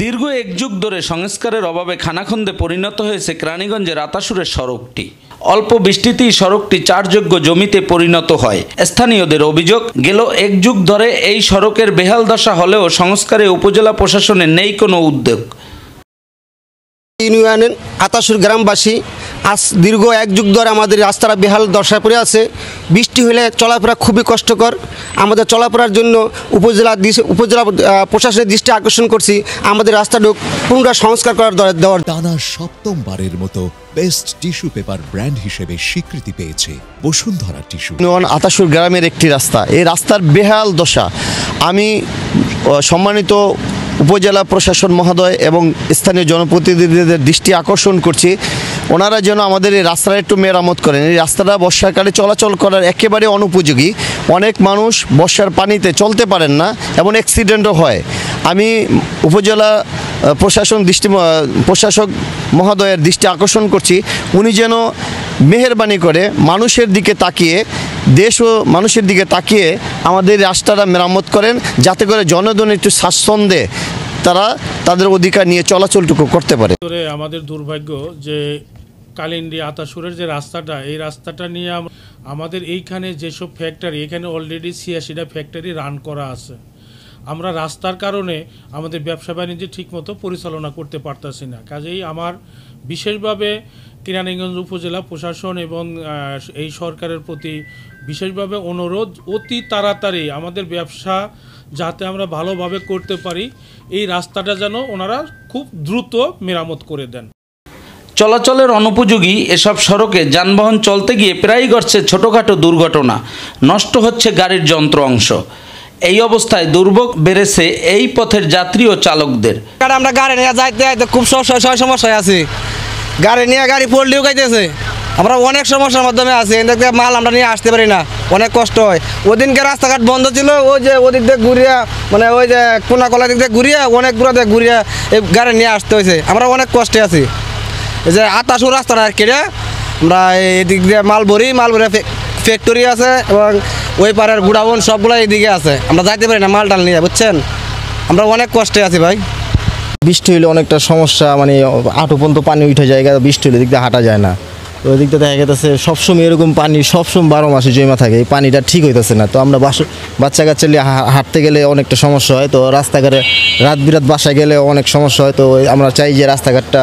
দীর্ঘ এক যুগ ধরে সংস্কারের অভাবে খানাখন্দে পরিণত হয়েছে কেরানীগঞ্জের আতাসুরের সড়কটি। অল্প বৃষ্টিতেই সড়কটি চারযোগ্য জমিতে পরিণত হয়। স্থানীয়দের অভিযোগ, গেল এক যুগ ধরে এই সড়কের বেহাল দশা হলেও সংস্কারে উপজেলা প্রশাসনের নেই কোনো উদ্যোগ। ইউনিয়নের আতাসুর গ্রামবাসী আজ দীর্ঘ এক যুগ ধরে আমাদের রাস্তাটা বেহাল দশায় পড়ে আছে। বৃষ্টি হলে চলাফেরা খুবই কষ্টকর। আমাদের চলাফেরার জন্য উপজেলা প্রশাসনের দৃষ্টি আকর্ষণ করছি, আমাদের রাস্তাটা পুনরায় সংস্কার করার দেওয়ার। টানা সপ্তমবারের মতো বেস্ট টিস্যু পেপার ব্র্যান্ড হিসেবে স্বীকৃতি পেয়েছে বসুন্ধরা টিস্যু। আতাসুর গ্রামের একটি রাস্তা, এই রাস্তার বেহাল দশা। আমি সম্মানিত উপজেলা প্রশাসন মহোদয় এবং স্থানীয় জনপ্রতিনিধিদের দৃষ্টি আকর্ষণ করছি, ওনারা যেন আমাদের এই রাস্তাটা একটু মেরামত করেন। এই রাস্তাটা বর্ষাকালে চলাচল করার একেবারে অনুপযোগী। অনেক মানুষ বর্ষার পানিতে চলতে পারেন না এবং অ্যাক্সিডেন্টও হয়। আমি উপজেলা প্রশাসক মহোদয়ের দৃষ্টি আকর্ষণ করছি, উনি যেন মেহেরবানি করে মানুষের দিকে তাকিয়ে, দেশ ও মানুষের দিকে তাকিয়ে আমাদের রাস্তাটা মেরামত করেন, যাতে করে জনগণ একটু স্বাচ্ছন্দ্যে তারা তাদের অধিকার নিয়ে চলাচলটুকু করতে পারে। আমাদের দুর্ভাগ্য যে কালিন্দি আতাসুরের যে রাস্তাটা, এই রাস্তাটা নিয়ে আমাদের এইখানে যেসব ফ্যাক্টরি, এখানে অলরেডি ৮৬টা ফ্যাক্টরি রান করা আছে। আমরা রাস্তার কারণে আমাদের ব্যবসা বাণিজ্য ঠিকমতো পরিচালনা করতে পারতেছি না। কাজেই আমার বিশেষভাবে কেরানীগঞ্জ উপজেলা প্রশাসন এবং এই সরকারের প্রতি বিশেষভাবে অনুরোধ, অতি তাড়াতাড়ি আমাদের ব্যবসা যাতে আমরা ভালোভাবে করতে পারি, এই রাস্তাটা যেন ওনারা খুব দ্রুত মেরামত করে দেন। চলাচলের অনুপযোগী এসব সড়কে যানবাহন চলতে গিয়ে প্রায়ই ঘটছে ছোটোখাটো দুর্ঘটনা, নষ্ট হচ্ছে গাড়ির যন্ত্র অংশ। এই অবস্থায় দুর্ভোগ বেড়েছে এই পথের যাত্রী ও চালকদের। আমরা গাড়ি নিয়ে যাইতে খুব সমস্যায় আছি। গাড়ি নিয়ে গাড়ি পড়লেও গাইতেছে, আমরা অনেক সমস্যার মাধ্যমে আছি। এদিকে মাল আমরা নিয়ে আসতে পারি না, অনেক কষ্ট হয়। ওদিনকে রাস্তাঘাট বন্ধ ছিল, ওই যে ওদিক দিয়ে ঘুরিয়া, মানে ওই যে কোনাকলা দিক দিয়ে ঘুরিয়া, অনেক দূর দিয়ে ঘুরিয়া এই গাড়ি নিয়ে আসতে হয়েছে। আমরা অনেক কষ্টে আছি। এই যে আতাসুর রাস্তাটা কেটে আমরা এদিক দিয়ে মাল ভরি ফ্যাক্টরি আছে এবং ওই পাড়ের গুড়াবন সবগুলো এইদিকে আছে। আমরা যাইতে পারি না মাল টাল নিয়ে, বুঝছেন। আমরা অনেক কষ্টে আছি ভাই। বৃষ্টি হলে অনেকটা সমস্যা, মানে হাঁটু পর্যন্ত পানি উঠে যায়, বৃষ্টি হলে দিক দিয়ে হাঁটা যায় না। তো ওই দিক দিয়ে দেখা গেছে সবসময় এরকম পানি, সবসময় 12 মাসে জমা থাকে, এই পানিটা ঠিক হইতেছে না। তো আমরা বাচ্চা কাচ্চা নিয়ে হাঁটতে গেলে অনেকটা সমস্যা হয়। তো রাস্তাঘাটে রাত বিরাত বাসায় গেলে অনেক সমস্যা হয়। তো আমরা চাই যে রাস্তাঘাটটা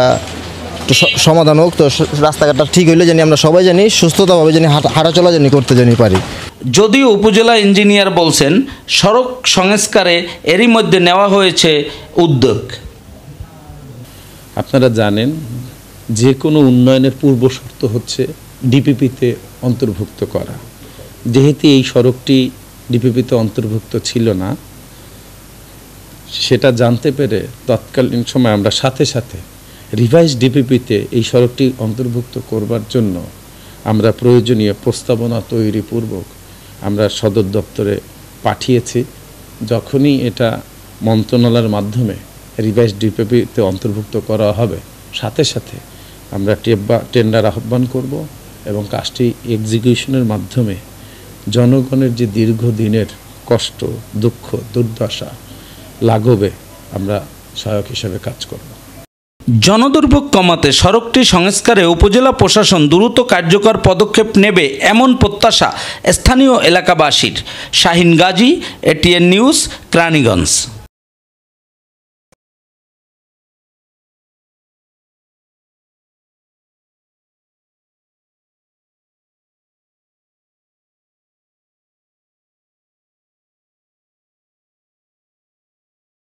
একটু সমাধান হোক। তো রাস্তাঘাটটা ঠিক হইলে জানি আমরা সবাই জানি সুস্থতাভাবে জানি হাঁটাচলা জানি করতে জানি পারি। যদিও উপজেলা ইঞ্জিনিয়ার বলছেন সড়ক সংস্কারে এরই মধ্যে নেওয়া হয়েছে উদ্যোগ। আপনারা জানেন যে কোনো উন্নয়নের পূর্ব শর্ত হচ্ছে ডিপিপিতে অন্তর্ভুক্ত করা। যেহেতু এই সড়কটি ডিপিপিতে অন্তর্ভুক্ত ছিল না, সেটা জানতে পেরে তৎকালীন সময় আমরা সাথে সাথে রিভাইজ ডিপিপিতে এই সড়কটি অন্তর্ভুক্ত করবার জন্য আমরা প্রয়োজনীয় প্রস্তাবনা তৈরিপূর্বক আমরা সদর দপ্তরে পাঠিয়েছি। যখনই এটা মন্ত্রণালয়ের মাধ্যমে রিভাইজ ডিপিপিতে অন্তর্ভুক্ত করা হবে, সাথে সাথে আমরা টেন্ডার আহ্বান করব এবং কাজটি এক্সিকিউশনের মাধ্যমে জনগণের যে দীর্ঘদিনের কষ্ট, দুঃখ, দুর্দশা লাঘবে আমরা সহায়ক হিসেবে কাজ করব। জনদুর্ভোগ কমাতে সড়কটি সংস্কারে উপজেলা প্রশাসন দ্রুত কার্যকর পদক্ষেপ নেবে এমন প্রত্যাশা স্থানীয় এলাকাবাসীর। Shahin Gazi, ATN news, Keraniganj.